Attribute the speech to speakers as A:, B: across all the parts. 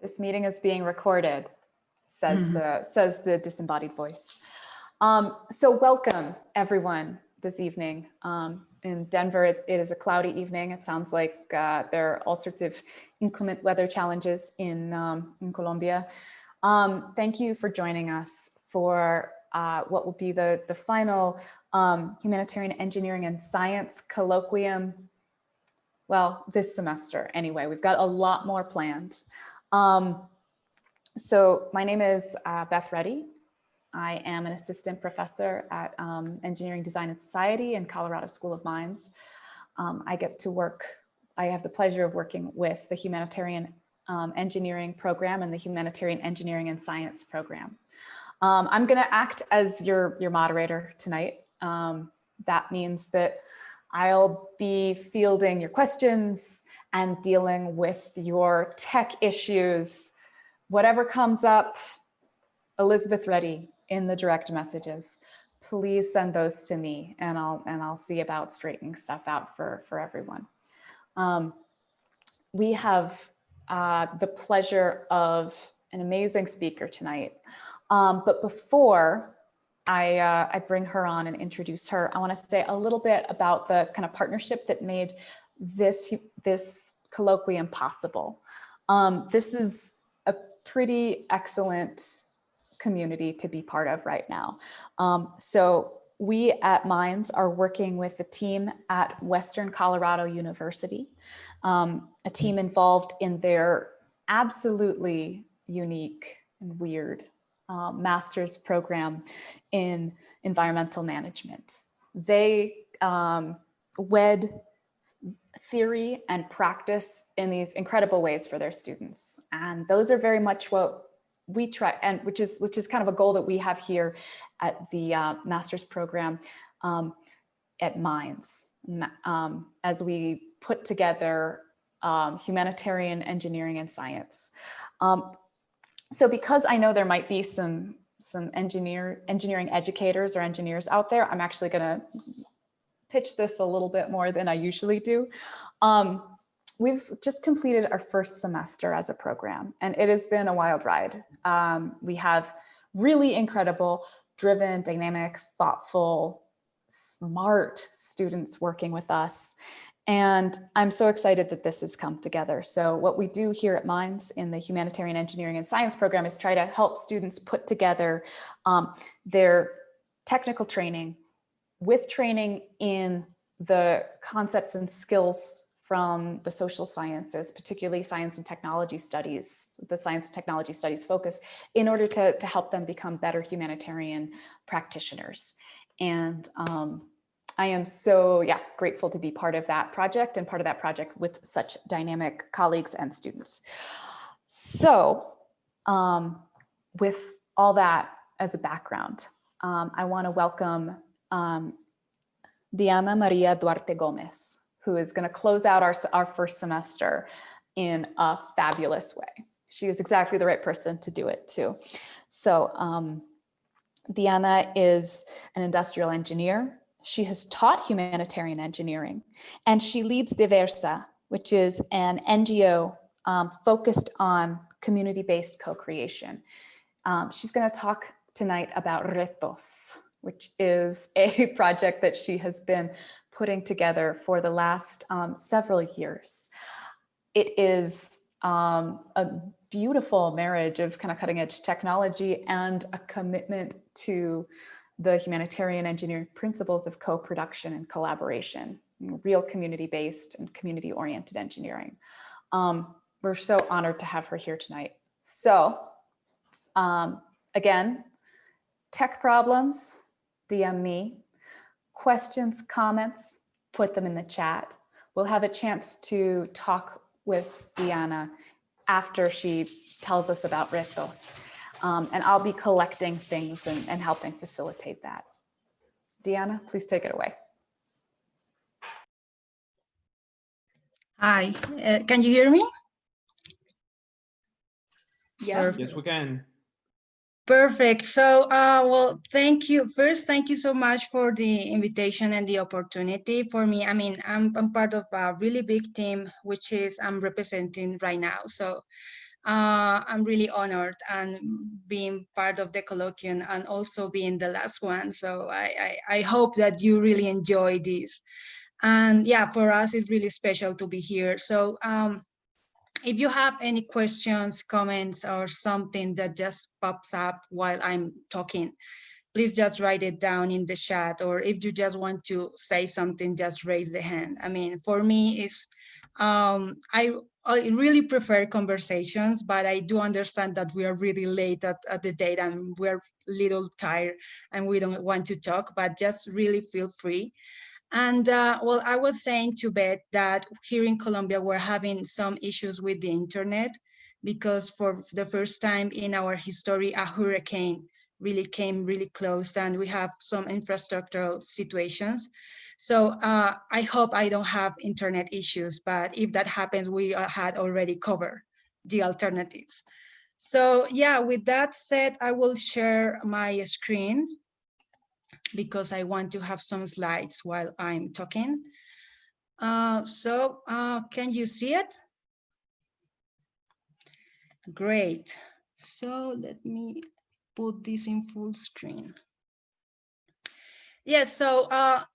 A: This meeting is being recorded, says the disembodied voice. So welcome everyone this evening. In Denver, it is a cloudy evening. It sounds like there are all sorts of inclement weather challenges in Colombia. Thank you for joining us for what will be the final Humanitarian Engineering and Science Colloquium. Well, this semester anyway. We've got a lot more planned. So my name is Beth Reddy. I am an assistant professor at Engineering, Design, and Society in Colorado School of Mines. I have the pleasure of working with the Humanitarian Engineering program and the Humanitarian Engineering and Science program. I'm going to act as your moderator tonight. That means that I'll be fielding your questions and dealing with your tech issues. Whatever comes up, Elizabeth Reddy in the direct messages, please send those to me and I'll see about straightening stuff out for everyone. We have the pleasure of an amazing speaker tonight. But before I bring her on and introduce her, I want to say a little bit about the kind of partnership that made this colloquium possible. This is a pretty excellent community to be part of right now. So we at Mines are working with a team at Western Colorado University, a team involved in their absolutely unique and weird master's program in environmental management. They wed theory and practice in these incredible ways for their students. And those are very much what we try, and which is kind of a goal that we have here at the master's program at Mines, as we put together humanitarian engineering and science. So because I know there might be some engineering educators or engineers out there, I'm actually going to pitch this a little bit more than I usually do. We've just completed our first semester as a program, and it has been a wild ride. We have really incredible, driven, dynamic, thoughtful, smart students working with us. And I'm so excited that this has come together. So what we do here at Mines in the Humanitarian Engineering and Science program is try to help students put together their technical training with training in the concepts and skills from the social sciences, particularly science and technology studies, the science and technology studies focus, in order to help them become better humanitarian practitioners. And I am so grateful to be part of that project and part of that project with such dynamic colleagues and students. So with all that as a background, I want to welcome Diana María Duarte Gómez, who is going to close out our first semester in a fabulous way. She is exactly the right person to do it too. So Diana is an industrial engineer. She has taught humanitarian engineering, and she leads Diversa, which is an NGO focused on community-based co-creation. She's going to talk tonight about RETOS, which is a project that she has been putting together for the last several years. It is a beautiful marriage of kind of cutting edge technology and a commitment to the humanitarian engineering principles of co-production and collaboration, real community-based and community-oriented engineering. We're so honored to have her here tonight. So again, tech problems, DM me. Questions, comments, put them in the chat. We'll have a chance to talk with Diana after she tells us about RETOS. And I'll be collecting things and helping facilitate that. Diana, please take it away.
B: Hi, can you hear me?
A: Yeah.
C: Yes, we can.
B: Perfect. So, well, thank you. First, thank you so much for the invitation and the opportunity. For me, I mean, I'm part of a really big team, which is I'm representing right now. So I'm really honored and being part of the colloquium and also being the last one. So I hope that you really enjoy this. And yeah, for us, it's really special to be here. So if you have any questions, comments, or something that just pops up while I'm talking, please just write it down in the chat. Or if you just want to say something, just raise the hand. I mean, for me, it's I really prefer conversations, but I do understand that we are really late at the date and we're a little tired and we don't want to talk, but just really feel free. And well, I was saying to Beth that here in Colombia, we're having some issues with the internet because for the first time in our history, a hurricane really came really close and we have some infrastructural situations. So I hope I don't have internet issues, but if that happens, we had already covered the alternatives. So yeah, with that said, I will share my screen because I want to have some slides while I'm talking. Can you see it? Great. So let me put this in full screen. Yes, so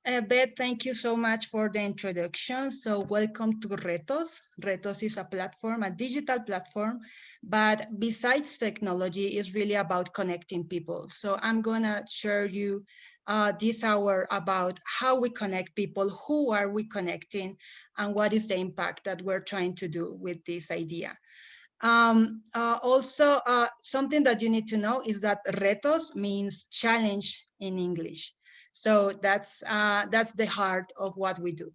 B: Beth, thank you so much for the introduction. So welcome to RETOS. RETOS is a platform, a digital platform, but besides technology, it's really about connecting people. So I'm gonna share you this hour about how we connect people, who are we connecting, and what is the impact that we're trying to do with this idea. Also, something that you need to know is that retos means challenge in English. So that's the heart of what we do.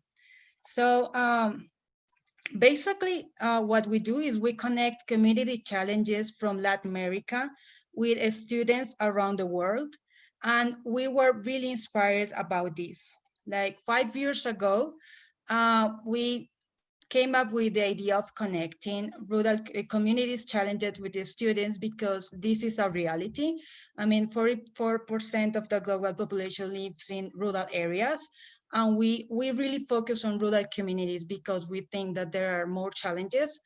B: So basically, what we do is we connect community challenges from Latin America with students around the world. And we were really inspired about this. Like 5 years ago, we came up with the idea of connecting rural communities challenged with the students because this is a reality. I mean, 44% of the global population lives in rural areas, and we really focus on rural communities because we think that there are more challenges.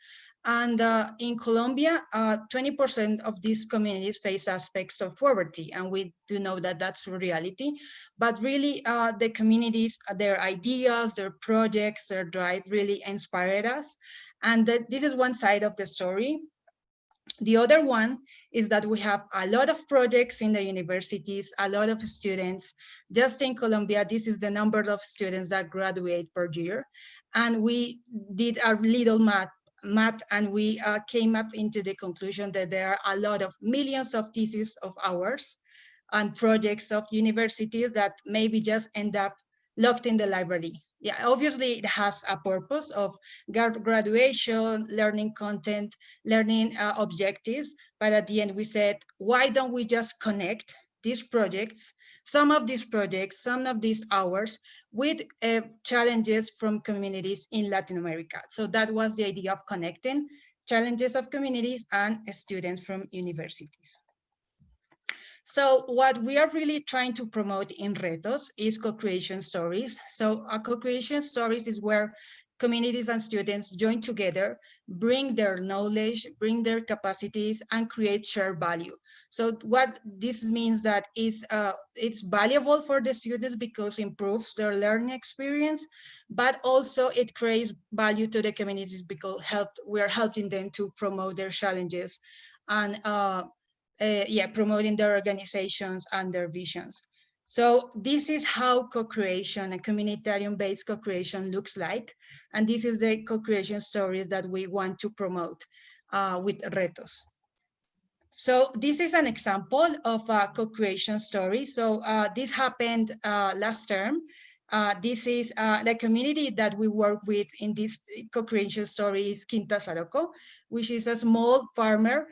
B: And in Colombia, 20% of these communities face aspects of poverty, and we do know that that's a reality. But really, the communities, their ideas, their projects, their drive really inspired us. And this is one side of the story. The other one is that we have a lot of projects in the universities, a lot of students. Just in Colombia, this is the number of students that graduate per year. And we did a little math and we came up into the conclusion that there are a lot of millions of theses of ours and projects of universities that maybe just end up locked in the library. Yeah, obviously it has a purpose of graduation, learning content, learning objectives, but at the end we said, why don't we just connect these projects, some of these hours with challenges from communities in Latin America. So that was the idea of connecting challenges of communities and students from universities. So what we are really trying to promote in RETOS is co-creation stories. So a co-creation stories is where communities and students join together, bring their knowledge, bring their capacities, and create shared value. So what this means that is it's valuable for the students because it improves their learning experience, but also it creates value to the communities because we are helping them to promote their challenges and promoting their organizations and their visions. So this is how co-creation and communitarian-based co-creation looks like. And this is the co-creation stories that we want to promote with RETOS. So this is an example of a co-creation story. So this happened last term. This is the community that we work with in this co-creation story is Quinta Saroco, which is a small farmer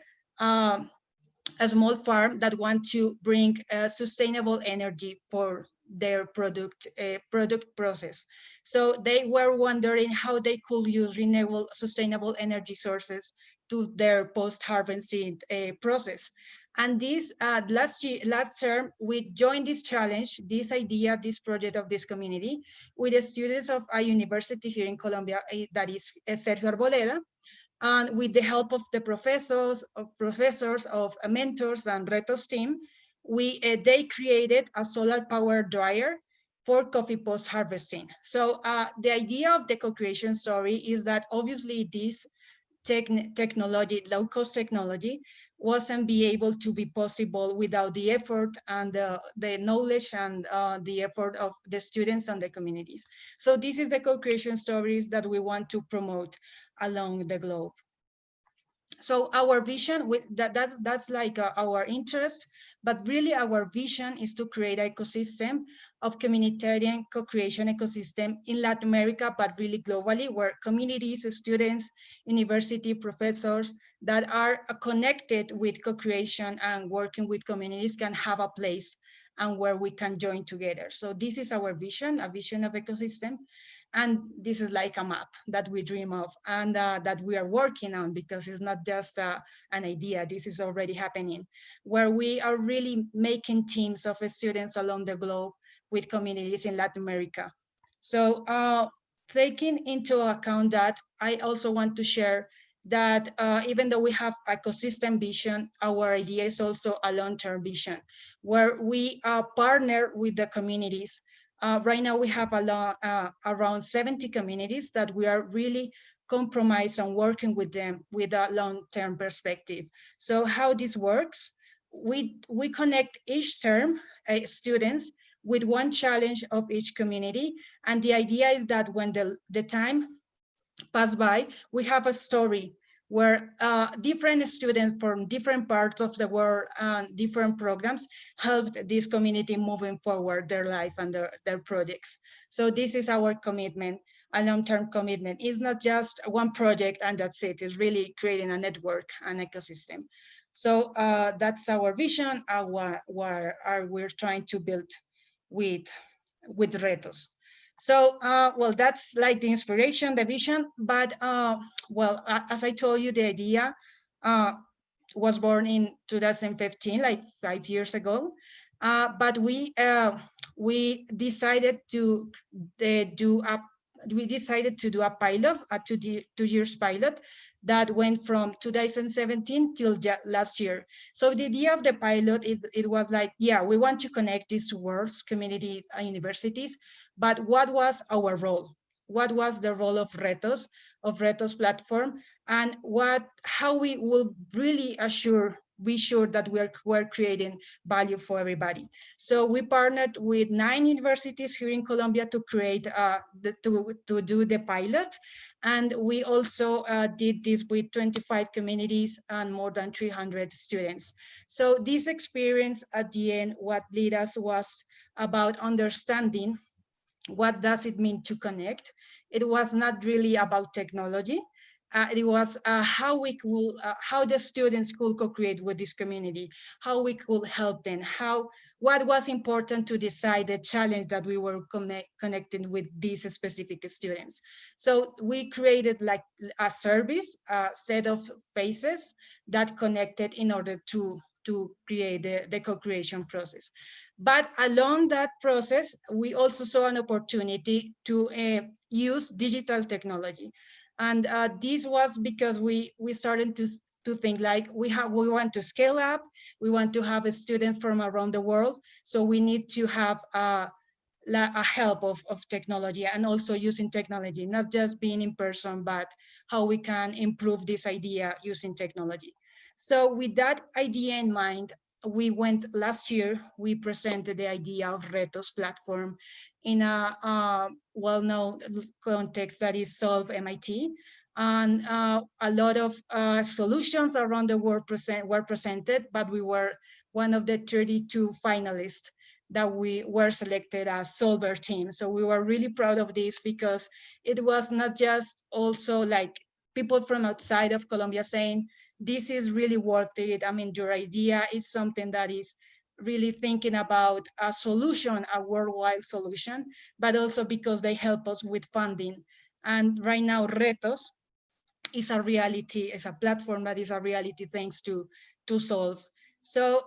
B: a small farm that want to bring sustainable energy for their product process. So they were wondering how they could use renewable sustainable energy sources to their post-harvesting process. And this last term, we joined this challenge, this idea, this project of this community with the students of a university here in Colombia that is Sergio Arboleda. And with the help of the professors, of mentors and RETOS team, they created a solar power dryer for coffee post harvesting. So the idea of the co-creation story is that obviously this technology, low-cost technology, wasn't be able to be possible without the effort and the knowledge and the effort of the students and the communities. So this is the co-creation stories that we want to promote along the globe. So our vision, that's like our interest, but really our vision is to create an ecosystem of communitarian co-creation ecosystem in Latin America, but really globally, where communities, students, university professors that are connected with co-creation and working with communities can have a place and where we can join together. So this is our vision, a vision of ecosystem. And this is like a map that we dream of and that we are working on, because it's not just an idea, this is already happening, where we are really making teams of students along the globe with communities in Latin America. So taking into account that, I also want to share that even though we have ecosystem vision, our idea is also a long-term vision, where we partner with the communities. Right now we have around 70 communities that we are really compromised on working with them with a long-term perspective. So how this works, we connect each term students with one challenge of each community. And the idea is that when the time pass by, we have a story where different students from different parts of the world and different programs helped this community moving forward their life and their projects. So this is our commitment, a long-term commitment. It's not just one project and that's it. It's really creating a network, an ecosystem. So that's our vision, what we're trying to build with RETOS. So, well, that's like the inspiration, the vision, but well, as I told you, the idea was born in 2015, like 5 years ago. But we decided to do a pilot, a 2 years pilot that went from 2017 till last year. So the idea of the pilot, it was like, yeah, we want to connect these worlds, community and universities, but what was our role? What was the role of RETOS platform, and how we will really be sure that we're creating value for everybody. So we partnered with 9 universities here in Colombia to create to do the pilot. And we also did this with 25 communities and more than 300 students. So this experience at the end, what led us was about understanding what does it mean to connect. It was not really about technology. It was how the students could co-create with this community, how we could help them, what was important to decide the challenge that we were connecting with these specific students. So we created like a service, a set of phases that connected in order to create the co-creation process. But along that process, we also saw an opportunity to use digital technology. And this was because we started to think like we want to scale up, we want to have students from around the world. So we need to have a help of technology, and also using technology, not just being in person, but how we can improve this idea using technology. So with that idea in mind, we went last year, we presented the idea of RETOS platform in a well-known context that is cSOLVE-MIT. And a lot of solutions around the world were presented, but we were one of the 32 finalists that we were selected as solver team. So we were really proud of this, because it was not just also like people from outside of Colombia saying, this is really worth it. I mean, your idea is something that is really thinking about a solution, a worldwide solution, but also because they help us with funding. And right now, RETOS is a reality, it's a platform that is a reality thanks to cSOLVE. So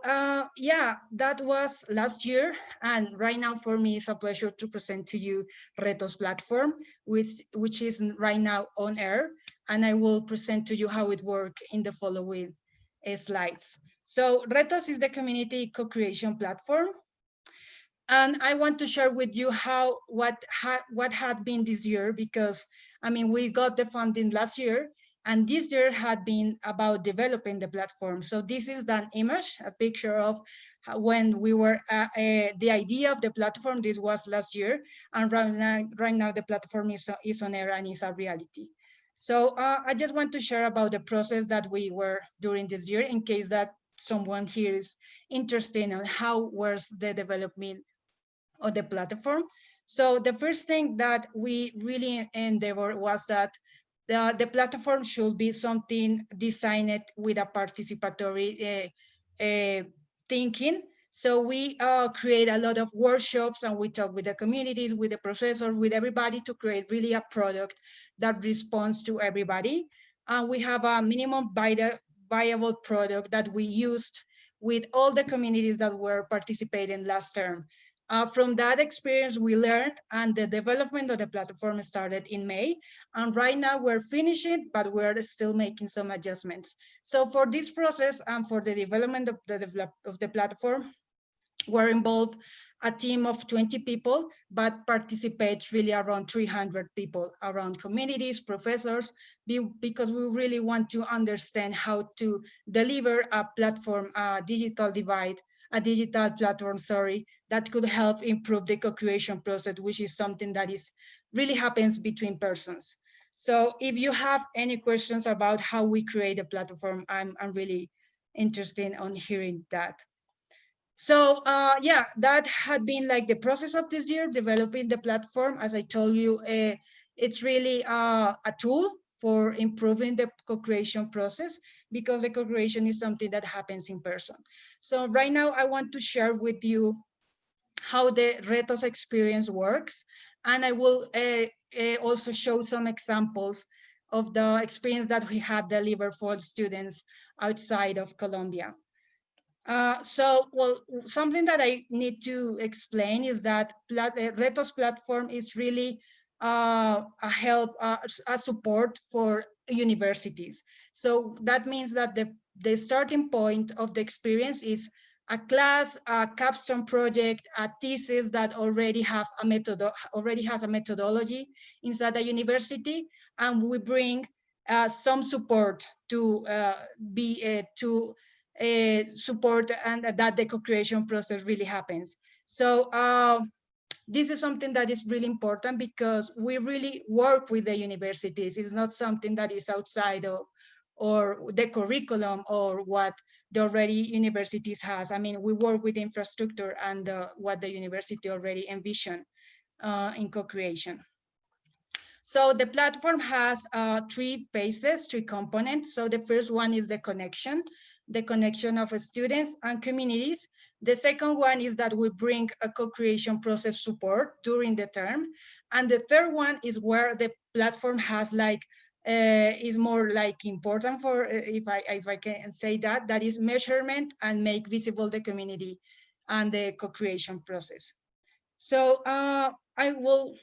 B: yeah, that was last year. And right now for me, it's a pleasure to present to you RETOS platform, which is right now on air. And I will present to you how it works in the following slides. So RETOS is the community co-creation platform. And I want to share with you what had been this year, because I mean, we got the funding last year, and this year had been about developing the platform. So this is an image, a picture of when we were the idea of the platform. This was last year, and right now the platform is on air and is a reality. So I just want to share about the process that we were during this year, in case that someone here is interested in how was the development of the platform. So the first thing that we really endeavored was that the platform should be something designed with a participatory thinking. So we create a lot of workshops, and we talk with the communities, with the professors, with everybody, to create really a product that responds to everybody. And we have a minimum viable product that we used with all the communities that were participating last term. From that experience, we learned, and the development of the platform started in May. And right now we're finishing, but we're still making some adjustments. So for this process and for the development of the platform, we're involved a team of 20 people, but participates really around 300 people, around communities, professors, because we really want to understand how to deliver a platform, a digital platform, sorry, that could help improve the co-creation process, which is something that is really happens between persons. So if you have any questions about how we create a platform, I'm really interested on hearing that. So yeah, that had been like the process of this year, developing the platform. As I told you, it's really a tool for improving the co-creation process, because the co-creation is something that happens in person. So right now I want to share with you how the RETOS experience works. And I will also show some examples of the experience that we had delivered for students outside of Colombia. Well, something that I need to explain is that RETOS platform is really a help, a support for universities. So that means that the starting point of the experience is a class, a capstone project, a thesis that already has a methodology inside the university, and we bring some support to support and that the co-creation process really happens. So this is something that is really important, because we really work with the universities. It's not something that is outside of or the curriculum or what the already universities has. I mean, we work with infrastructure and what the university already envisioned in co-creation. So the platform has three phases, three components. So the first one is the connection of students and communities. The second one is that we bring a co-creation process support during the term. And the third one is where the platform has like, is more like important for, if I can say that is measurement and make visible the community and the co-creation process. So I will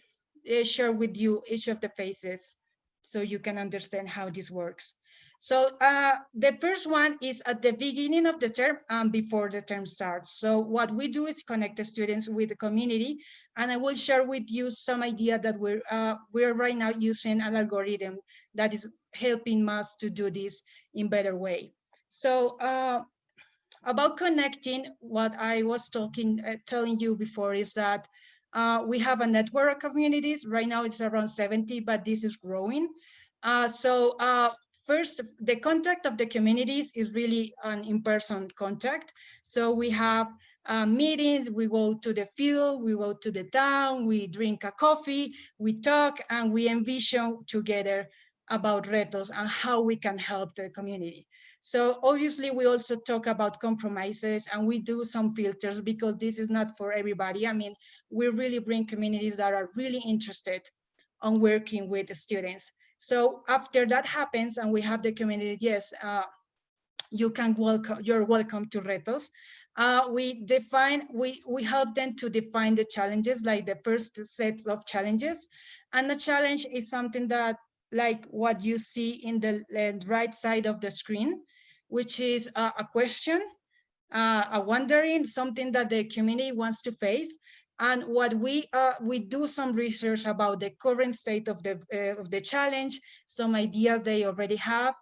B: share with you each of the phases so you can understand how this works. So the first one is at the beginning of the term and before the term starts. So what we do is connect the students with the community, and I will share with you some idea that we're right now using an algorithm that is helping us to do this in better way. So about connecting, what I was telling you before is that we have a network of communities. Right now it's around 70, but this is growing. First, the contact of the communities is really an in-person contact. So we have meetings, we go to the field, we go to the town, we drink a coffee, we talk, and we envision together about RETOS and how we can help the community. So obviously we also talk about compromises, and we do some filters, because this is not for everybody. I mean, we really bring communities that are really interested on working with the students. So after that happens and we have the community, yes, you're welcome to RETOS. We help them to define the challenges, like the first sets of challenges. And the challenge is something that, like what you see in the right side of the screen, which is a question, a wondering, something that the community wants to face. And what we do some research about the current state of the challenge, some ideas they already have,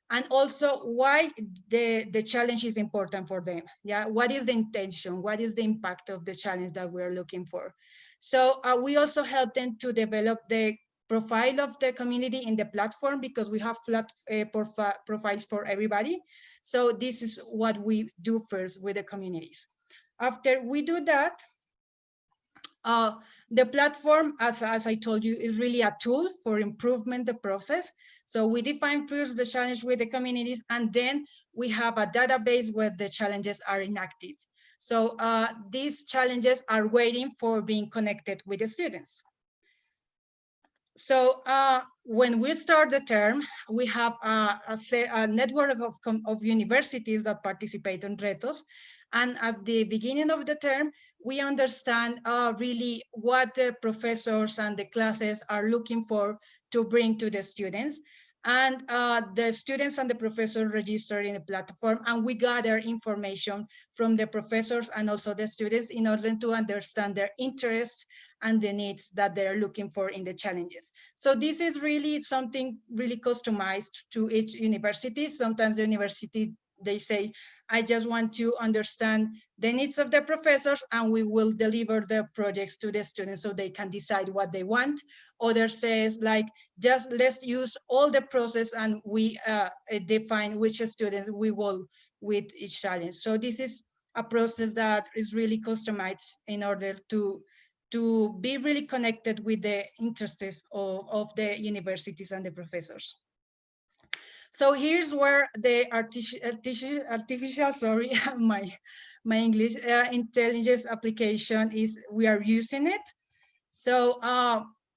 B: and also why the challenge is important for them. Yeah, what is the intention? What is the impact of the challenge that we're looking for? So we also help them to develop the profile of the community in the platform, because we have flat profiles for everybody. So this is what we do first with the communities. After we do that, the platform, as I told you, is really a tool for improvement the process. So we define first the challenge with the communities, and then we have a database where the challenges are inactive. So these challenges are waiting for being connected with the students. So when we start the term, we have a network of universities that participate in RETOS. And at the beginning of the term, we understand really what the professors and the classes are looking for to bring to the students. And the students and the professors register in the platform, and we gather information from the professors and also the students in order to understand their interests and the needs that they're looking for in the challenges. So this is really something really customized to each university. Sometimes the university, they say, I just want to understand the needs of the professors, and we will deliver the projects to the students so they can decide what they want. Others says, like, just let's use all the process and we define which students we will with each challenge. So this is a process that is really customized in order to be really connected with the interests of the universities and the professors. So here's where the artificial sorry, my English, intelligence application is, we are using it. So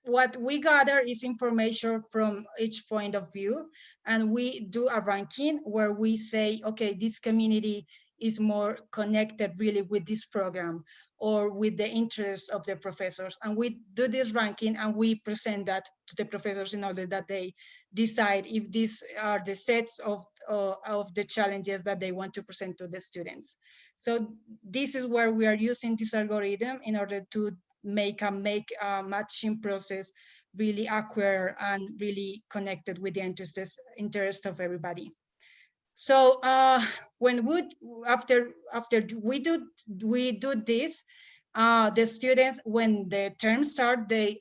B: what we gather is information from each point of view, and we do a ranking where we say, okay, this community is more connected really with this program or with the interests of the professors. And we do this ranking and we present that to the professors in order that they decide if these are the sets of the challenges that they want to present to the students. So this is where we are using this algorithm in order to make a matching process really accurate and really connected with the interest of everybody. So when after we do this, the students, when the term start, they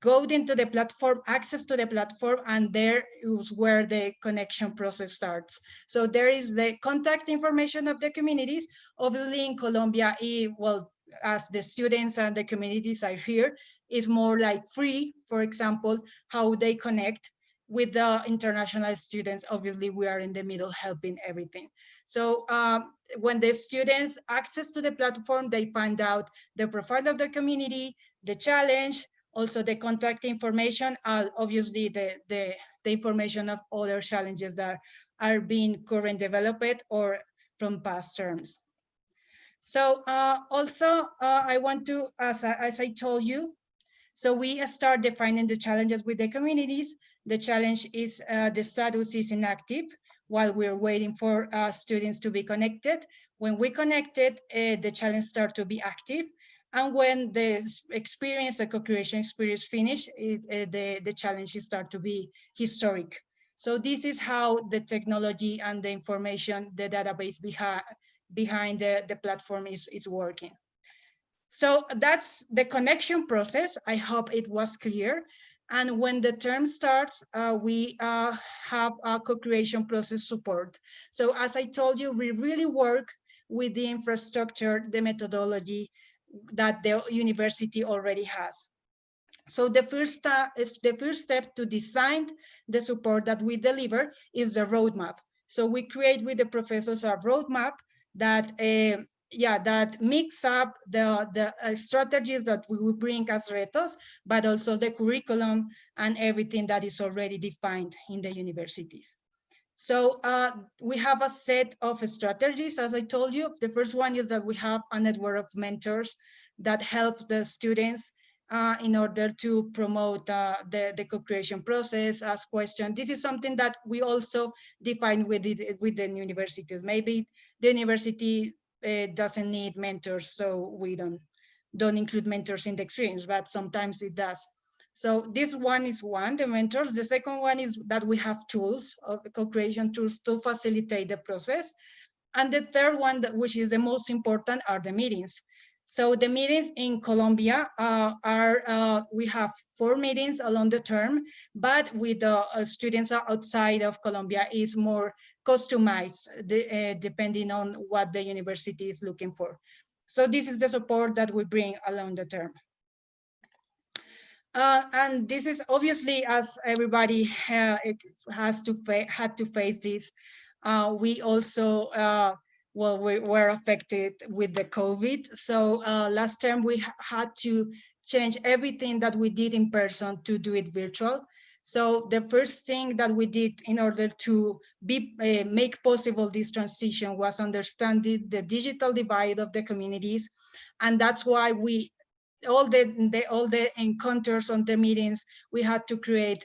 B: go into the platform, access to the platform, and there is where the connection process starts. So there is the contact information of the communities. Obviously in Colombia, well, as the students and the communities are here, is more like free. For example, how they connect with the international students. Obviously we are in the middle helping everything. So when the students access to the platform, they find out the profile of the community, the challenge, also the contact information, obviously the information of other challenges that are being currently developed or from past terms. So also I want to, as I told you, so we start defining the challenges with the communities. The challenge is the status is inactive while we're waiting for students to be connected. When we connected, the challenge start to be active. And when the experience, the co-creation experience finish, the challenges start to be historic. So this is how the technology and the information, the database behind the platform is working. So that's the connection process. I hope it was clear. And when the term starts, we have a co-creation process support. So as I told you, we really work with the infrastructure, the methodology that the university already has. So the first step to design the support that we deliver is the roadmap. So we create with the professors a roadmap that that mix up the strategies that we will bring as RETOS, but also the curriculum and everything that is already defined in the universities. So we have a set of strategies, as I told you. The first one is that we have a network of mentors that help the students in order to promote the co-creation process, ask questions. This is something that we also define with the universities. Maybe the university doesn't need mentors, so we don't include mentors in the experience, but sometimes it does. So this one is the mentors. The second one is that we have tools, co-creation tools to facilitate the process. And the third one, which is the most important, are the meetings. So the meetings in Colombia we have 4 meetings along the term, but with the students outside of Colombia is more customized, depending on what the university is looking for. So this is the support that we bring along the term. And this is obviously, as everybody had to face this. We also, well, we were affected with the COVID. So last term we had to change everything that we did in person to do it virtual. So the first thing that we did in order to make possible this transition was understanding the digital divide of the communities. And that's why we all the encounters on the meetings, we had to create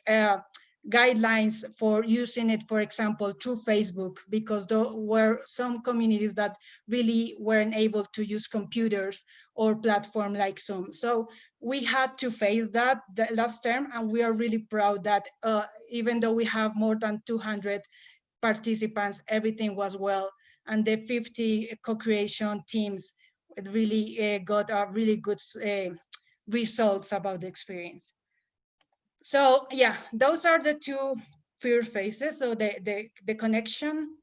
B: guidelines for using it, for example, through Facebook, because there were some communities that really weren't able to use computers or platform like Zoom. So we had to face that the last term, and we are really proud that even though we have more than 200 participants, everything was well, and the 50 co-creation teams really got a really good results about the experience. So yeah, those are the two first phases. So the connection,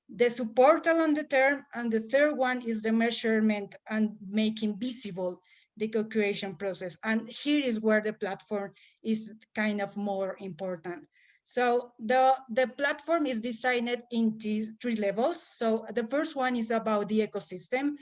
B: the support along the term, and the third one is the measurement and making visible the co-creation process. And here is where the platform is kind of more important. So the platform is designed into 3 levels. So the first one is about the ecosystem.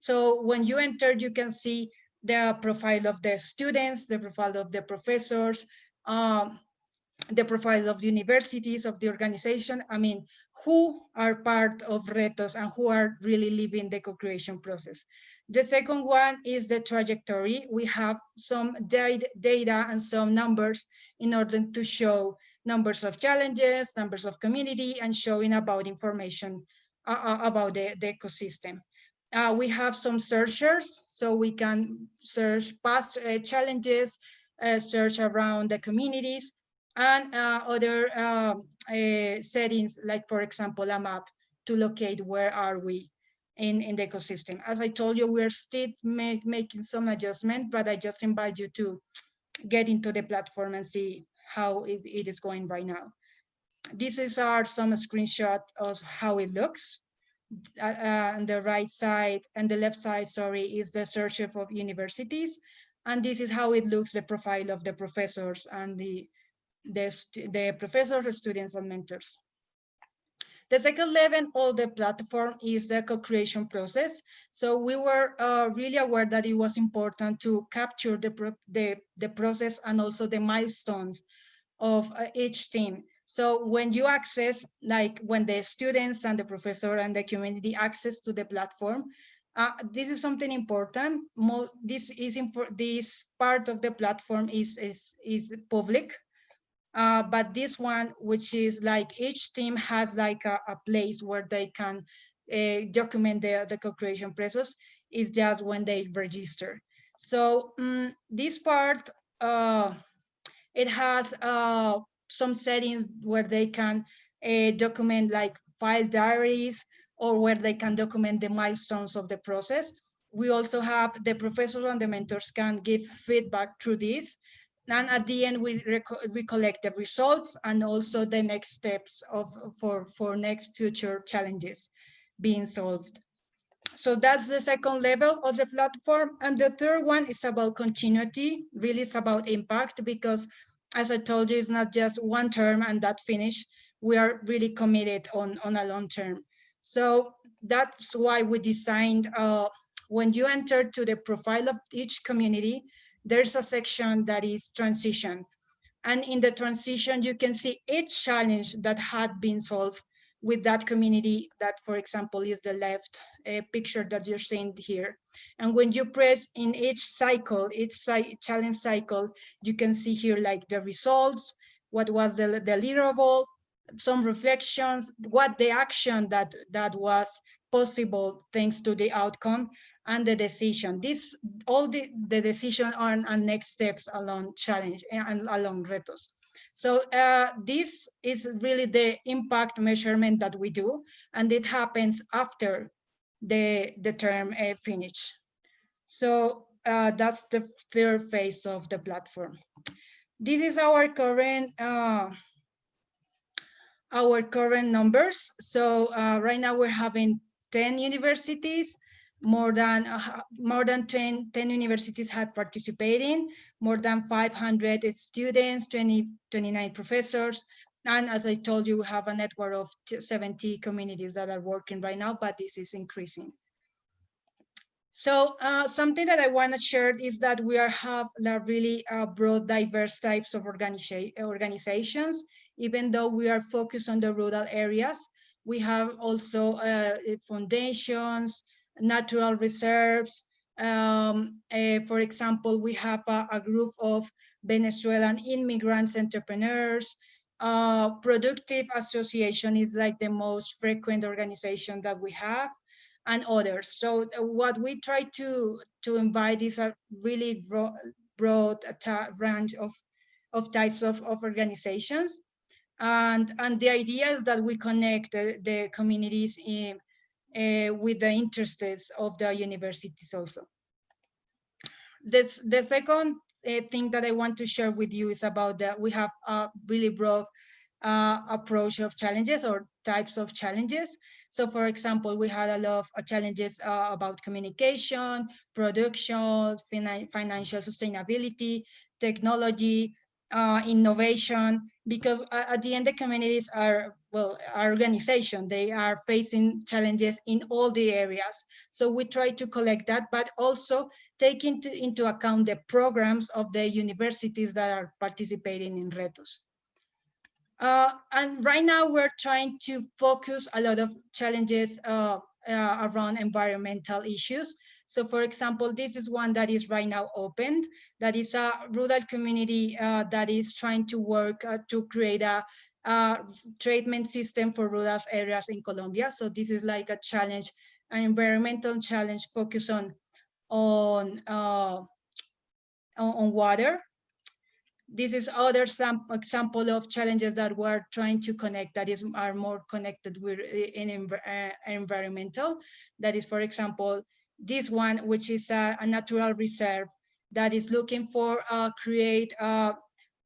B: So when you enter, you can see the profile of the students, the profile of the professors, the profile of the universities, of the organization. I mean, who are part of RETOS and who are really living the co-creation process. The second one is the trajectory. We have some data and some numbers in order to show numbers of challenges, numbers of community, and showing about information about the ecosystem. We have some searchers, so we can search past challenges, search around the communities, and other settings, like, for example, a map to locate where are we in the ecosystem. As I told you, we're still making some adjustment, but I just invite you to get into the platform and see how it is going right now. These are some screenshots of how it looks. On the right side and the left side, sorry, is the search of universities. And this is how it looks, the profile of the professors and the professors, the students, and mentors. The second level of the platform is the co-creation process. So we were really aware that it was important to capture the process and also the milestones of each team. So when you access, like when the students and the professor and the community access to the platform, this is something important. This part of the platform is public. But this one, which is like each team has like a place where they can document the co-creation process, is just when they register. So this part, it has some settings where they can document like file diaries, or where they can document the milestones of the process. We also have the professors and the mentors can give feedback through this. And at the end, we collect the results and also the next steps for next future challenges being solved. So that's the second level of the platform. And the third one is about continuity. Really, it's about impact, because as I told you, it's not just one term and that finish. We are really committed on a long term. So that's why we designed, when you enter to the profile of each community, there's a section that is transition. And in the transition, you can see each challenge that had been solved with that community that, for example, is the left picture that you're seeing here. And when you press in each cycle, challenge cycle, you can see here like the results, what was the deliverable, some reflections, what the action that was possible thanks to the outcome, and the decision. This all the decision on and next steps along challenge and along RETOS. So this is really the impact measurement that we do, and it happens after the term finish. So that's the third phase of the platform. This is our current numbers. So right now we're having 10 universities. More than 10 universities had participating, more than 500 students, 29 professors. And as I told you, we have a network of 70 communities that are working right now, but this is increasing. So something that I want to share is that we have really broad, diverse types of organizations. Even though we are focused on the rural areas, we have also foundations, natural reserves. For example, we have a group of Venezuelan immigrants, entrepreneurs. Productive Association is like the most frequent organization that we have, and others. So what we try to invite is a really broad range of types of organizations. And the idea is that we connect the communities with the interests of the universities also. The second thing that I want to share with you is about that we have a really broad approach of challenges or types of challenges. So for example, we had a lot of challenges about communication, production, financial sustainability, technology, innovation, because at the end, the communities are, well, our organization, they are facing challenges in all the areas. So we try to collect that, but also take into account the programs of the universities that are participating in RETOS. And right now we're trying to focus a lot of challenges around environmental issues. So for example, this is one that is right now opened, that is a rural community that is trying to work to create a treatment system for rural areas in Colombia. So this is like a challenge, an environmental challenge focused on water. This is other example of challenges that we're trying to connect, that are more connected with environmental. That is, for example, this one, which is a natural reserve that is looking for create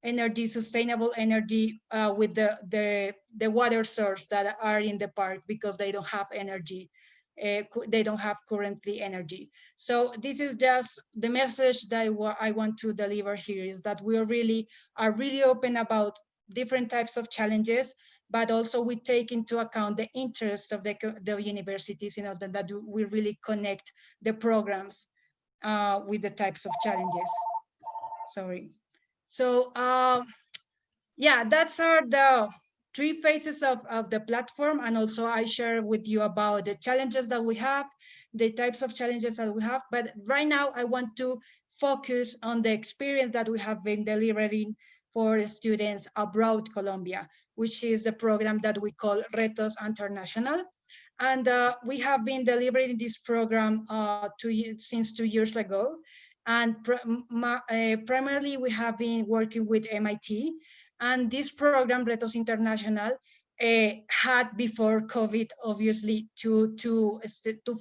B: energy, sustainable energy with the water source that are in the park, because they don't have energy. They don't have currently energy. So this is just the message that I want to deliver here, is that we are really open about different types of challenges, but also we take into account the interest of the universities in order that we really connect the programs with the types of challenges. Sorry. So yeah, that's the 3 phases of the platform. And also I share with you about the challenges that we have, the types of challenges that we have. But right now I want to focus on the experience that we have been delivering for students abroad Colombia, which is the program that we call RETOS International. And we have been delivering this program since 2 years ago. And primarily we have been working with MIT. And this program, RETOS International, had before COVID, obviously, two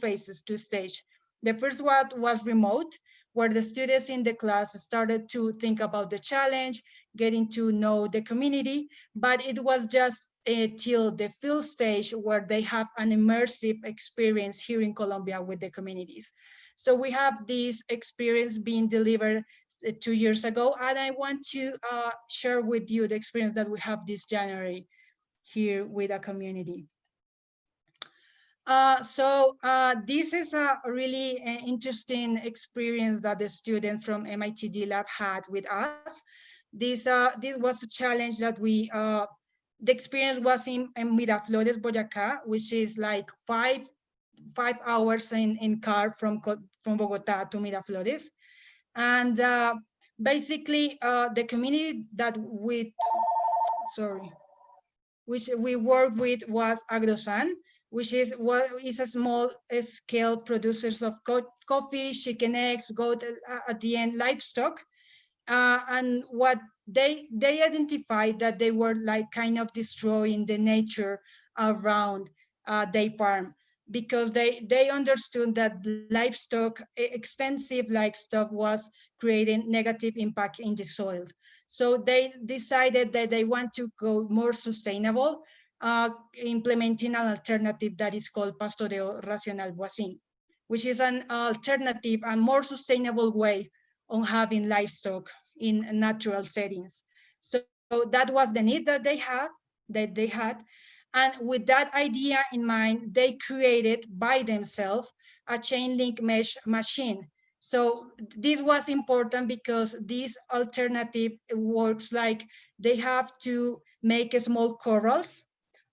B: phases, 2 stages. The first one was remote, where the students in the class started to think about the challenge, getting to know the community, but it was just till the field stage where they have an immersive experience here in Colombia with the communities. So we have this experience being delivered 2 years ago, and I want to share with you the experience that we have this January here with a community. This is a really interesting experience that the students from MIT D Lab had with us. This was a challenge that we the experience was in Miraflores, Boyacá, which is like five hours in car from Bogota to Miraflores. And basically the community that which we worked with was Agrosan, which is a small scale producers of coffee, chicken, eggs, goat, at the end livestock. And what they identified that they were like kind of destroying the nature around their farm, because they understood that livestock, extensive livestock, was creating negative impact in the soil. So they decided that they want to go more sustainable, implementing an alternative that is called pastoreo racional voisin, which is an alternative and more sustainable way on having livestock in natural settings. So that was the need that they had. And with that idea in mind, they created by themselves a chain link mesh machine. So this was important because this alternative works like they have to make small corrals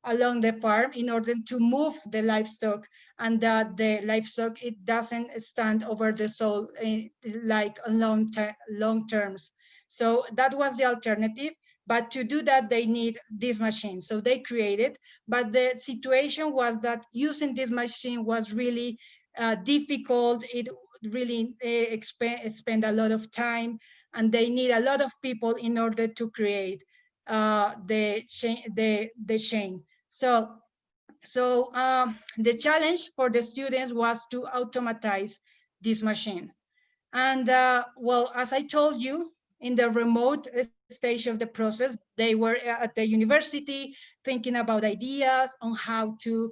B: along the farm in order to move the livestock, and that the livestock, it doesn't stand over the soil like long terms. So that was the alternative. But to do that, they need this machine. So they created, but the situation was that using this machine was really difficult. It really spend a lot of time, and they need a lot of people in order to create the chain. So the challenge for the students was to automatize this machine. And well, as I told you, in the remote stage of the process, they were at the university thinking about ideas on how to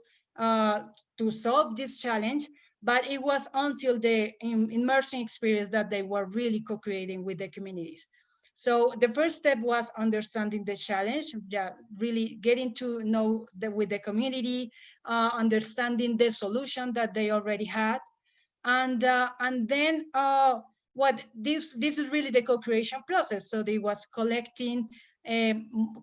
B: solve this challenge. But it was until the immersion experience that they were really co-creating with the communities. So the first step was understanding the challenge, really getting to know with the community, understanding the solution that they already had. And then what this is really the co-creation process. So they was collecting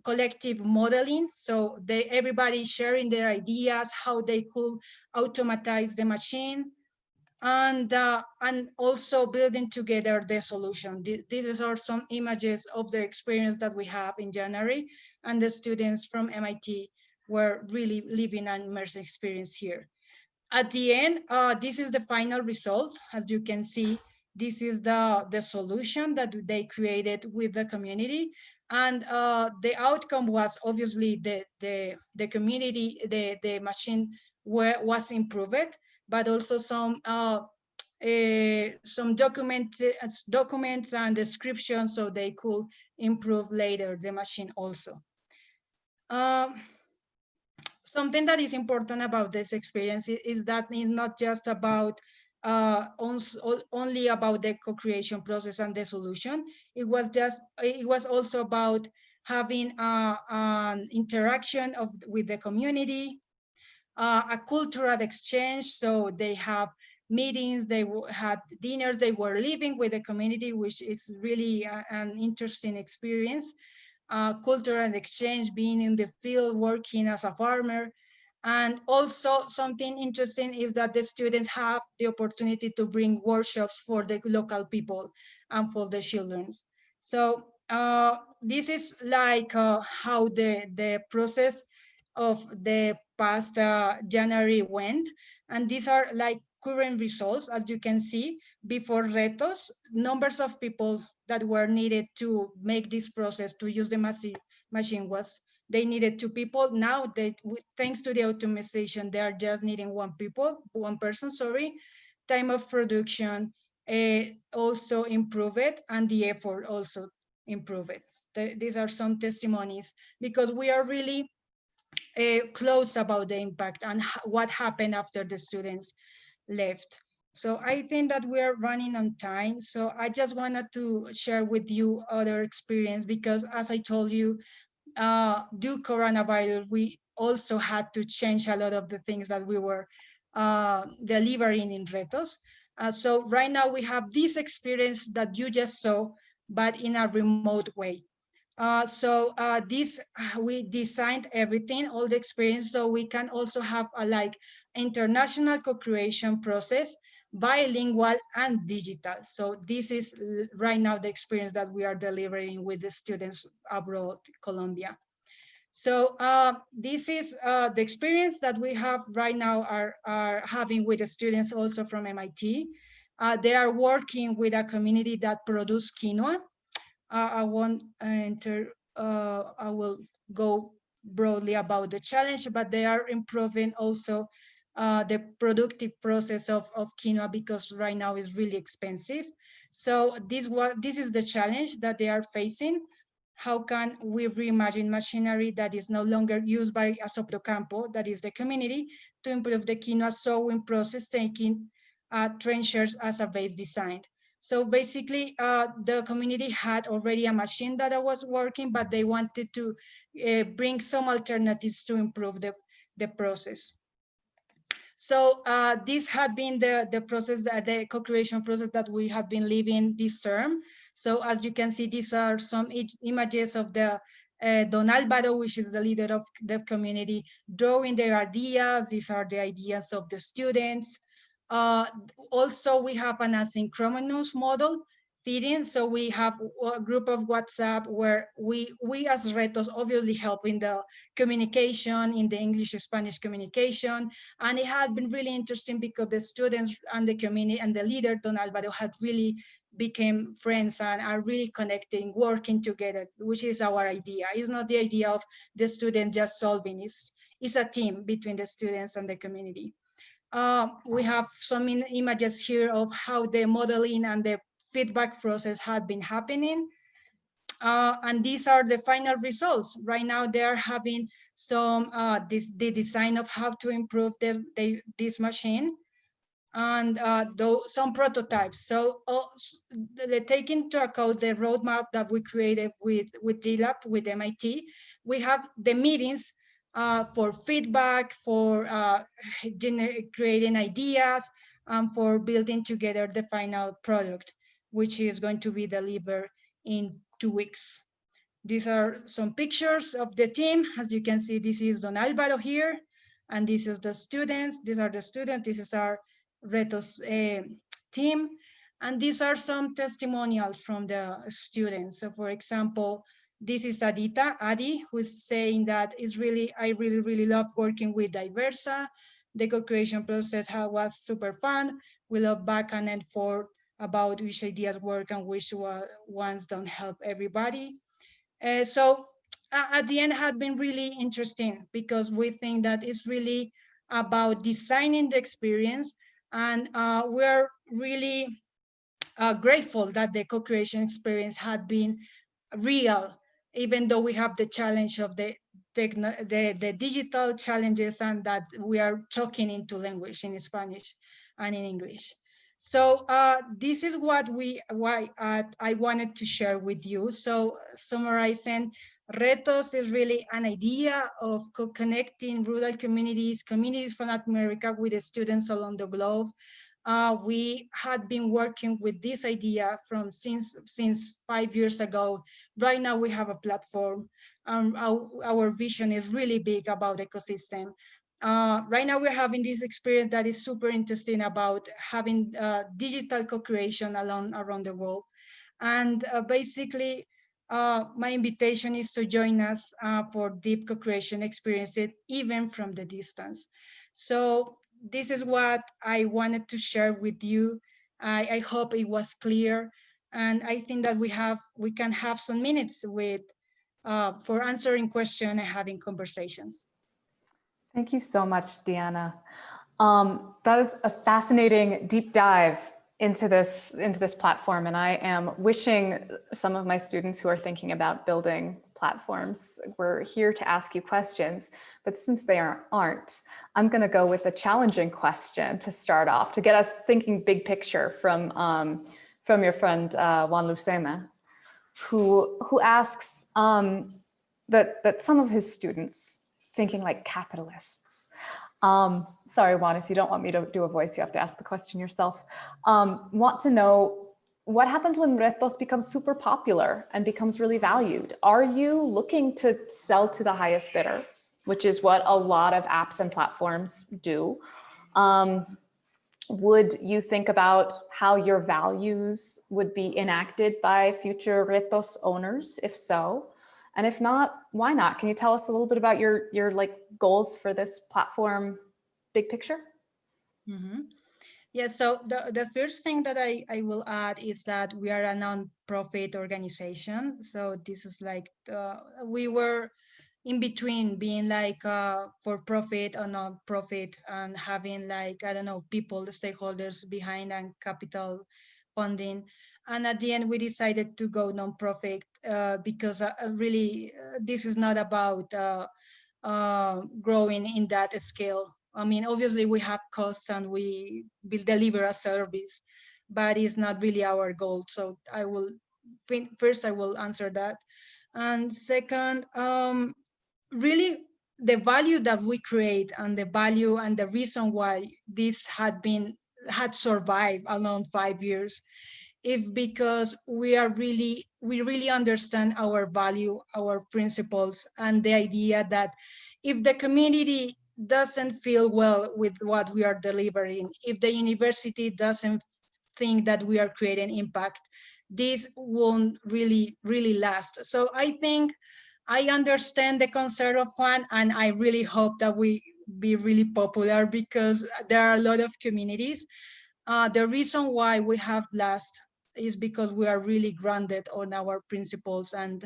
B: collective modeling. So everybody sharing their ideas, how they could automatize the machine, and also building together the solution. These are some images of the experience that we have in January, and the students from MIT were really living an immersive experience here. At the end, this is the final result. As you can see, this is the solution that they created with the community. And the outcome was obviously the community, the machine was improved, but also some documents and descriptions, so they could improve later the machine also. Something that is important about this experience is that it's not just about only about the co-creation process and the solution. It was also about having an interaction with the community, a cultural exchange. So they have meetings, they had dinners, they were living with the community, which is really an interesting experience. Cultural exchange, being in the field, working as a farmer. And also something interesting is that the students have the opportunity to bring workshops for the local people and for the children. So this is like how the process of the past January went. And these are like current results. As you can see, before RETOS, numbers of people that were needed to make this process, to use the machine, was they needed 2 people. Now, thanks to the automation, they are just needing one person, sorry. Time of production also improved, and the effort also improved. These are some testimonies, because we are really close about the impact and what happened after the students left. So I think that we are running on time. So I just wanted to share with you other experience, because as I told you, due coronavirus, we also had to change a lot of the things that we were delivering in RETOS. So right now we have this experience that you just saw, but in a remote way. We designed everything, all the experience, so we can also have a like international co-creation process, bilingual and digital. So this is right now the experience that we are delivering with the students abroad, Colombia. So this is the experience that we have right now are having with the students also from MIT. They are working with a community that produce quinoa. I won't enter, I will go broadly about the challenge, but they are improving also the productive process of quinoa, because right now is really expensive. So this is the challenge that they are facing. How can we reimagine machinery that is no longer used by Asopro that is the community, to improve the quinoa sowing process, taking trenchers as a base design. So basically, the community had already a machine that was working, but they wanted to bring some alternatives to improve the process. So this had been the process, the co-creation process that we have been living this term. So as you can see, these are some images of the Don Alvaro, which is the leader of the community, drawing their ideas. These are the ideas of the students. Also, we have an asynchronous model feeding. So we have a group of WhatsApp where we as RETOS obviously help in the communication, in the English-Spanish communication. And it had been really interesting because the students and the community and the leader, Don Alvaro, had really became friends and are really connecting, working together, which is our idea. It's not the idea of the student just solving, it's a team between the students and the community. We have some images here of how the modeling and the feedback process had been happening. And these are the final results. Right now, they are having some the design of how to improve this machine, and some prototypes. So they take into account the roadmap that we created with DLab, with MIT. We have the meetings for feedback, for creating ideas, and for building together the final product, which is going to be delivered in 2 weeks. These are some pictures of the team. As you can see, this is Don Alvaro here, and this is the students. These are the students. This is our RETOS team. And these are some testimonials from the students. So for example, this is Adi, who's saying that I really love working with Diversa. The co-creation process was super fun. We love back and forth about which ideas work and which ones don't help everybody. So at the end, it had been really interesting because we think that it's really about designing the experience, and we're really grateful that the co-creation experience had been real, even though we have the challenge of the digital challenges, and that we are talking into language in Spanish and in English. So this is why I wanted to share with you. So summarizing, RETOS is really an idea of connecting rural communities from Latin America with the students along the globe. We had been working with this idea since 5 years ago. Right now we have a platform. Our vision is really big about ecosystem. Right now we're having this experience that is super interesting about having digital co-creation around the world. And basically, my invitation is to join us for deep co-creation experiences, even from the distance. So this is what I wanted to share with you. I hope it was clear. And I think that we can have some minutes for answering questions and having conversations.
A: Thank you so much, Deanna. That is a fascinating deep dive into this platform, and I am wishing some of my students who are thinking about building platforms, we're here to ask you questions, but since they aren't, I'm going to go with a challenging question to start off, to get us thinking big picture from your friend Juan Lucena, who asks that some of his students, thinking like capitalists. Sorry, Juan, if you don't want me to do a voice, you have to ask the question yourself. Want to know what happens when RETOS becomes super popular and becomes really valued? Are you looking to sell to the highest bidder, which is what a lot of apps and platforms do? Would you think about how your values would be enacted by future RETOS owners, if so? And if not, why not? Can you tell us a little bit about your like goals for this platform, big picture?
B: Mm-hmm. Yeah, so the first thing that I will add is that we are a non-profit organization. So this is like, we were in between being like for profit or non-profit and having like, I don't know, people, the stakeholders behind and capital funding. And at the end, we decided to go non-profit because really this is not about growing in that scale. I mean, obviously we have costs and we will deliver a service, but it's not really our goal. So I will, first I will answer that. And second, really the value that we create and the value and the reason why this had survived along 5 years, if because we really understand our value, our principles, and the idea that if the community doesn't feel well with what we are delivering, if the university doesn't think that we are creating impact, this won't really last. So I think I understand the concern of Juan, and I really hope that we be really popular because there are a lot of communities. The reason why we have last is because we are really grounded on our principles, and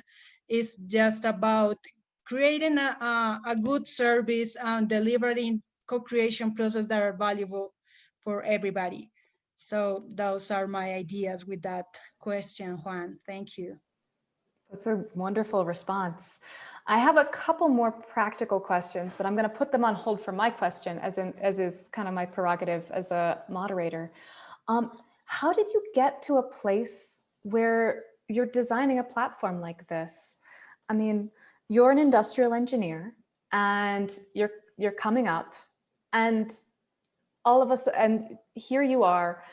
B: it's just about creating a good service and delivering co-creation process that are valuable for everybody. So those are my ideas with that question, Juan. Thank you.
A: That's a wonderful response. I have a couple more practical questions, but I'm going to put them on hold for my question, as is kind of my prerogative as a moderator. How did you get to a place where you're designing a platform like this? I mean, you're an industrial engineer and you're coming up, and all of us, and here you are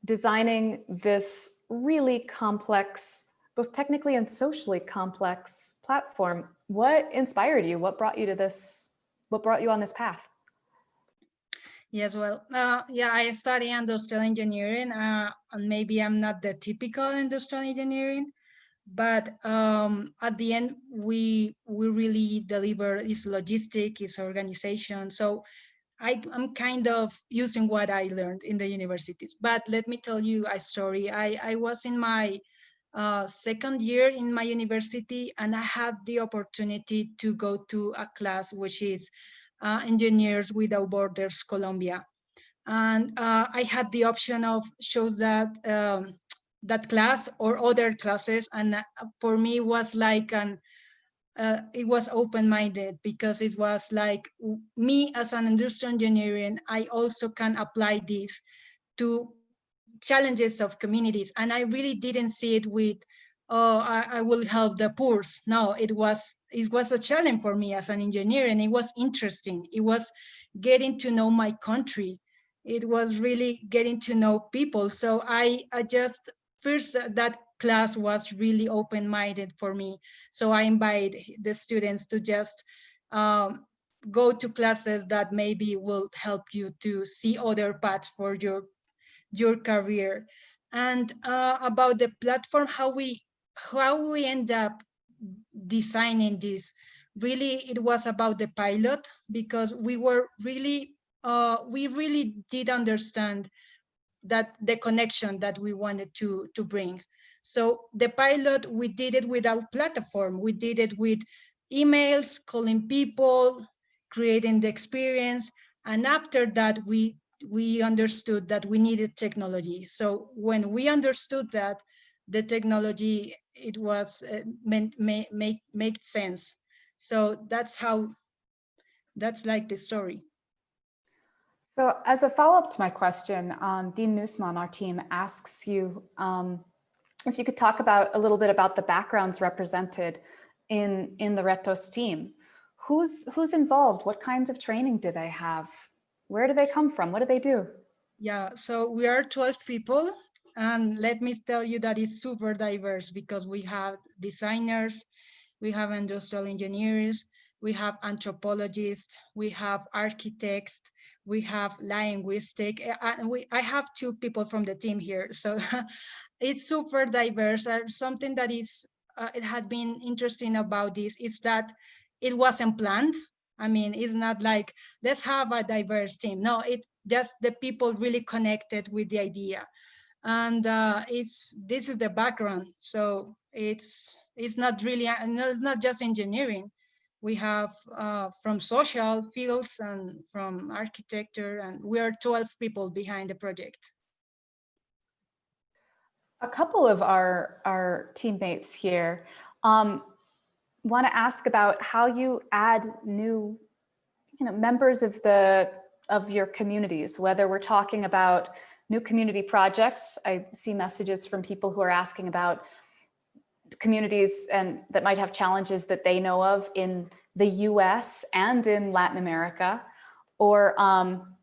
A: designing this really complex, both technically and socially complex platform. What inspired you? What brought you to this? What brought you on this path?
B: Yes, well, yeah, I study industrial engineering, and maybe I'm not the typical industrial engineering, but at the end, we really deliver is logistic, is organization. So I'm kind of using what I learned in the universities. But let me tell you a story. I was in my second year in my university, and I had the opportunity to go to a class which is Engineers Without Borders Colombia, and I had the option of choose that class or other classes, and for me it was like it was open-minded because it was like me as an industrial engineer, I also can apply this to challenges of communities. And I really didn't see it with, oh, I will help the poor. No, it was a challenge for me as an engineer, and it was interesting. It was getting to know my country. It was really getting to know people. So I just, first, that class was really open-minded for me. So I invite the students to just go to classes that maybe will help you to see other paths for your career. And about the platform, how we end up designing this, really it was about the pilot, because we really did understand that the connection that we wanted to bring. So the pilot, we did it without platform. We did it with emails, calling people, creating the experience. And after that, we understood that we needed technology. So when we understood that, the technology, it was make sense. So that's like the story.
A: So as a follow-up to my question, Dean Nussman, our team, asks you if you could talk about a little bit about the backgrounds represented in the RETOS team. Who's involved? What kinds of training do they have? Where do they come from? What do they do?
B: Yeah, so we are 12 people. And let me tell you that it's super diverse because we have designers, we have industrial engineers, we have anthropologists, we have architects, we have linguistic, and I have two people from the team here. So it's super diverse. Something that is, it had been interesting about this is that it wasn't planned. I mean, it's not like, let's have a diverse team. No, it just the people really connected with the idea. And this is the background. So it's not really, it's not just engineering. We have from social fields and from architecture, and we are 12 people behind the project.
A: A couple of our teammates here want to ask about how you add new members of your communities, whether we're talking about new community projects. I see messages from people who are asking about communities and that might have challenges that they know of in the US and in Latin America, or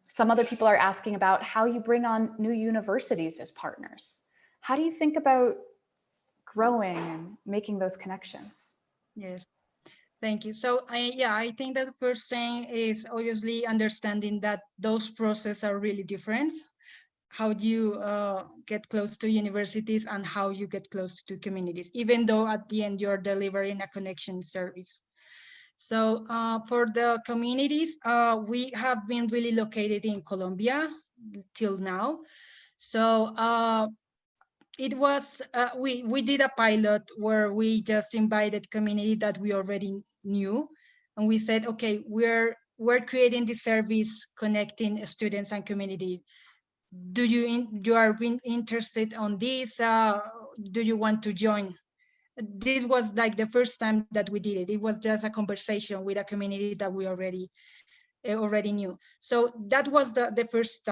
A: some other people are asking about how you bring on new universities as partners. How do you think about growing and making those connections?
B: Yes, thank you. So I think that the first thing is obviously understanding that those processes are really different. How do you get close to universities and how you get close to communities, even though at the end you're delivering a connection service. So for the communities, we have been really located in Colombia till now. So it was, we did a pilot where we just invited community that we already knew. And we said, okay, we're creating this service connecting students and community. Do you are interested on this? Do you want to join? This was like the first time that we did it. It was just a conversation with a community that we already knew. So that was the first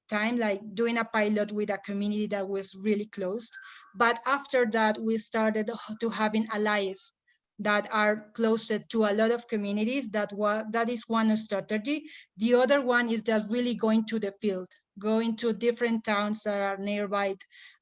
B: time, like doing a pilot with a community that was really close. But after that, we started to having allies that are closer to a lot of communities. That is one strategy. The other one is just really going to the field, going to different towns that are nearby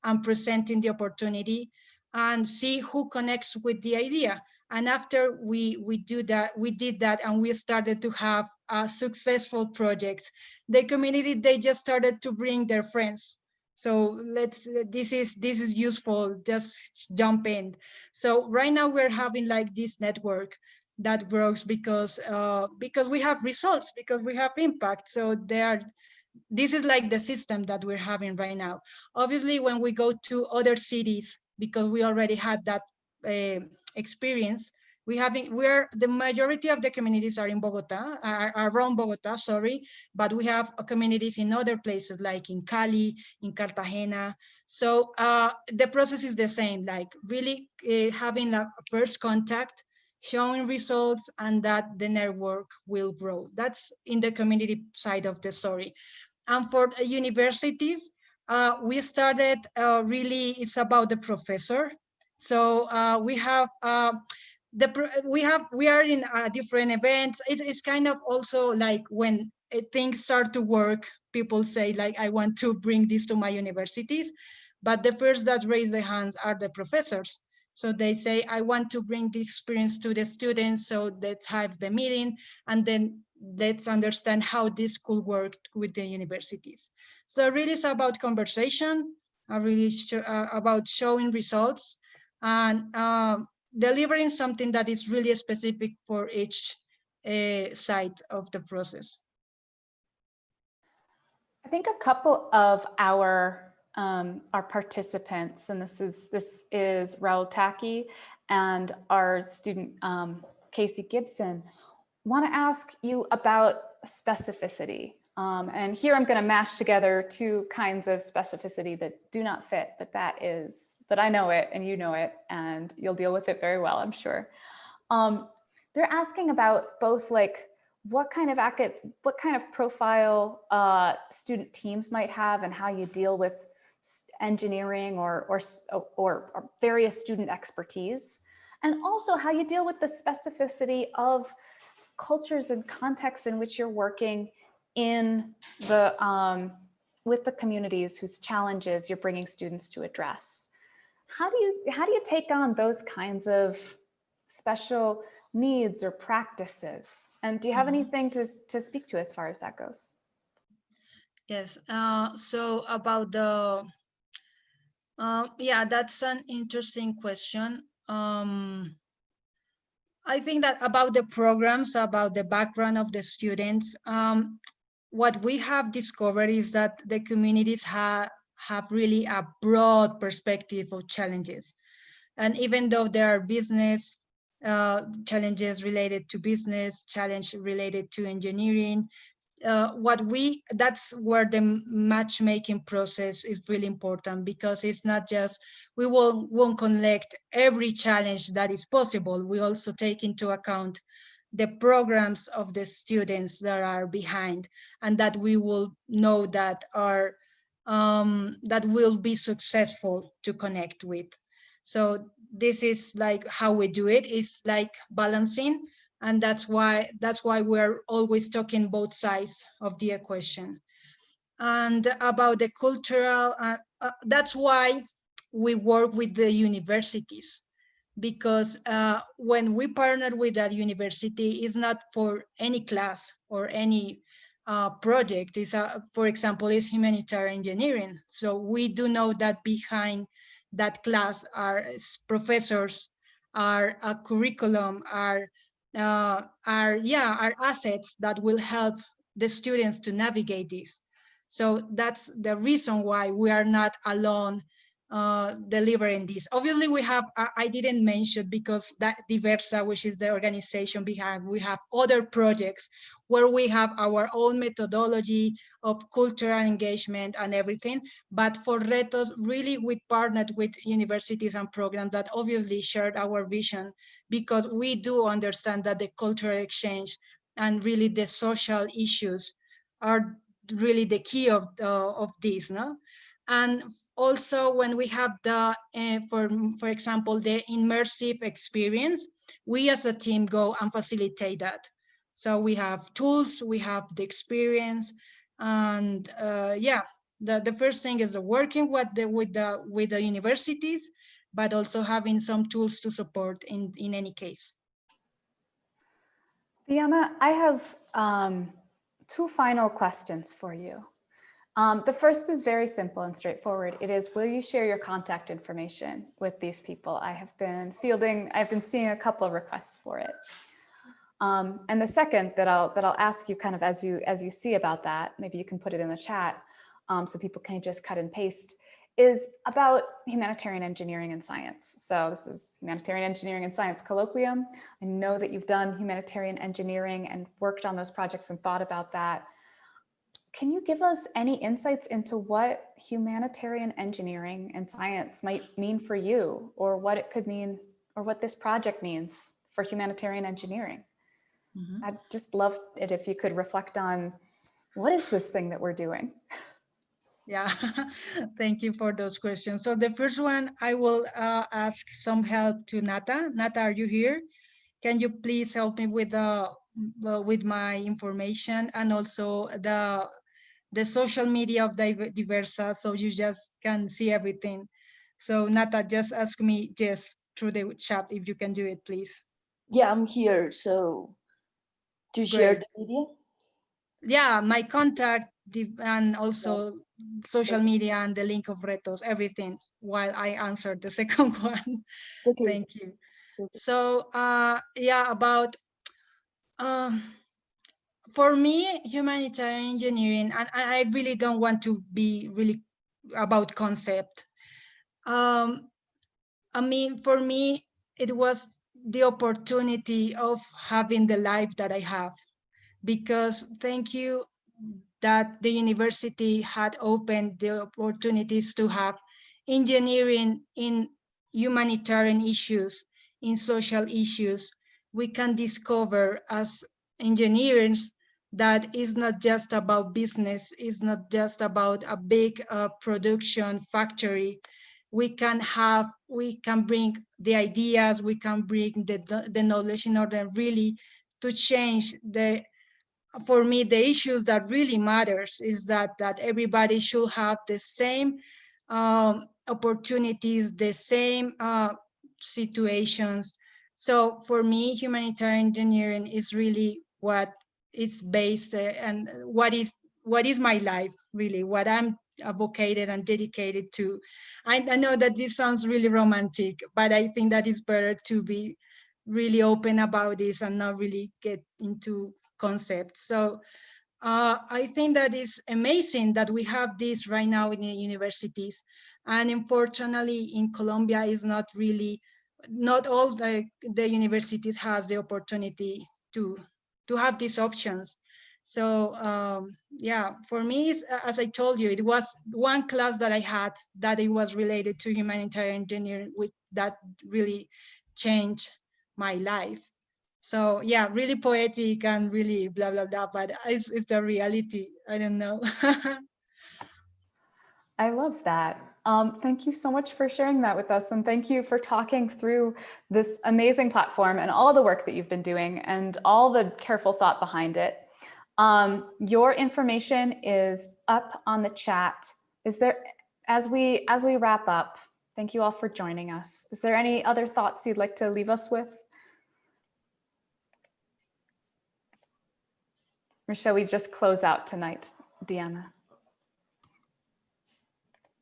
B: and presenting the opportunity and see who connects with the idea. And after we did that, and we started to have a successful project, the community, they just started to bring their friends. So this is useful, just jump in. So right now we're having like this network that grows because we have results, because we have impact. So this is like the system that we're having right now. Obviously, when we go to other cities, because we already had that experience, the majority of the communities are in Bogota, are around Bogota, sorry, but we have communities in other places like in Cali, in Cartagena. So the process is the same, like really having a first contact, showing results, and that the network will grow. That's in the community side of the story. And for universities, we started really, it's about the professor. So we are in different events. It's kind of also like when things start to work, people say like, I want to bring this to my universities. But the first that raise their hands are the professors. So they say, I want to bring the experience to the students. So let's have the meeting, and then let's understand how this could work with the universities. So really it's about conversation, really about showing results, and delivering something that is really specific for each side of the process.
A: I think a couple of our participants, and this is Raul Taki and our student Casey Gibson, want to ask you about specificity. And here I'm going to mash together two kinds of specificity that do not fit, but that I know it and you know it, and you'll deal with it very well, I'm sure. They're asking about both like what kind of profile student teams might have, and how you deal with engineering or various student expertise, and also how you deal with the specificity of cultures and contexts in which you're working in the with the communities whose challenges you're bringing students to address. How do you take on those kinds of special needs or practices? And do you have anything to speak to as far as that goes?
B: Yes. So about the yeah, that's an interesting question. I think that about the programs, about the background of the students, what we have discovered is that the communities have really a broad perspective of challenges. And even though there are business challenges related to business, challenge related to engineering, that's where the matchmaking process is really important, because it's not just we won't collect every challenge that is possible. We also take into account the programs of the students that are behind, and that we will know that are that will be successful to connect with. So this is like how we do it. It's like balancing, and that's why we're always talking both sides of the equation. And about the cultural, that's why we work with the universities, because when we partner with that university, it's not for any class or any project. It's for example, is humanitarian engineering. So we do know that behind that class are professors, are a curriculum, are assets that will help the students to navigate this. So that's the reason why we are not alone delivering this. Obviously, we have, I didn't mention, because that Diversa, which is the organization behind, we have other projects where we have our own methodology of cultural engagement and everything. But for RETOS, really, we partnered with universities and programs that obviously shared our vision, because we do understand that the cultural exchange and really the social issues are really the key of this, no? And also when we have the, for example, the immersive experience, we as a team go and facilitate that. So we have tools, we have the experience, and yeah, the first thing is working with the universities, but also having some tools to support in any case.
A: Diana, I have two final questions for you. The first is very simple and straightforward. It is, will you share your contact information with these people? I've been seeing a couple of requests for it. And the second that I'll ask you kind of as you see about that, maybe you can put it in the chat so people can just cut and paste, is about humanitarian engineering and science. So this is Humanitarian Engineering and Science Colloquium. I know that you've done humanitarian engineering and worked on those projects and thought about that. Can you give us any insights into what humanitarian engineering and science might mean for you, or what it could mean, or what this project means for humanitarian engineering? Mm-hmm. I'd just love it if you could reflect on, what is this thing that we're doing?
B: Yeah, thank you for those questions. So the first one, I will ask some help to Nata. Nata, are you here? Can you please help me with my information, and also the social media of Diversa, so you just can see everything. So Nata, just ask me just through the chat if you can do it, please.
C: Yeah, I'm here. So to share the video?
B: Yeah, my contact and also social media and the link of RETOS, everything, while I answer the second one. Okay. Thank you. Okay. So yeah, about for me, humanitarian engineering, and I really don't want to be really about concept. I mean, for me, it was the opportunity of having the life that I have, because thank you that the university had opened the opportunities to have engineering in humanitarian issues, in social issues. We can discover as engineers that is not just about business, it's not just about a big production factory. We can bring the ideas, we can bring the knowledge in order really to change the for me, the issues that really matters is that everybody should have the same opportunities, the same situations. So for me, humanitarian engineering is really what it's based and what is my life, really, what I'm advocated and dedicated to. I know that this sounds really romantic, but I think that it's better to be really open about this and not really get into concepts. So I think that is amazing that we have this right now in the universities. And unfortunately in Colombia is not all the universities has the opportunity to have these options. So yeah, for me, as I told you, it was one class that I had that it was related to humanitarian engineering, that really changed my life. So yeah, really poetic and really blah, blah, blah, but it's the reality. I don't know.
A: I love that. Thank you so much for sharing that with us. And thank you for talking through this amazing platform and all the work that you've been doing and all the careful thought behind it. Your information is up on the chat. Is there, as we wrap up, thank you all for joining us. Is there any other thoughts you'd like to leave us with? Or shall we just close out tonight, Deanna?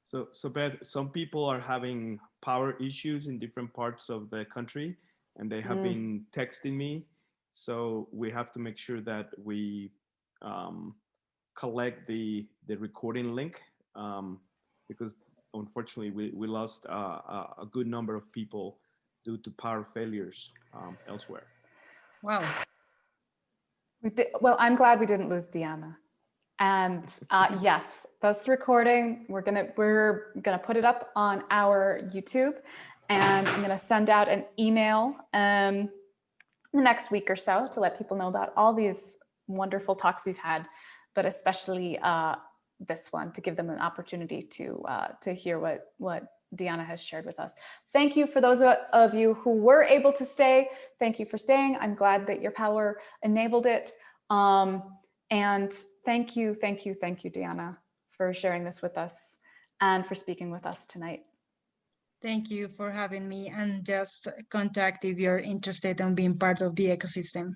D: So Beth, some people are having power issues in different parts of the country, and they have been texting me. So we have to make sure that we collect the recording link, because unfortunately we lost a good number of people due to power failures elsewhere.
B: Wow.
A: Well, I'm glad we didn't lose Deanna. And yes, this recording, we're gonna put it up on our YouTube, and I'm gonna send out an email in the next week or so to let people know about all these wonderful talks we've had, but especially this one, to give them an opportunity to hear what Deanna has shared with us. Thank you for those of you who were able to stay. Thank you for staying. I'm glad that your power enabled it. And thank you, Deanna, for sharing this with us and for speaking with us tonight.
B: Thank you for having me, and just contact if you're interested in being part of the ecosystem.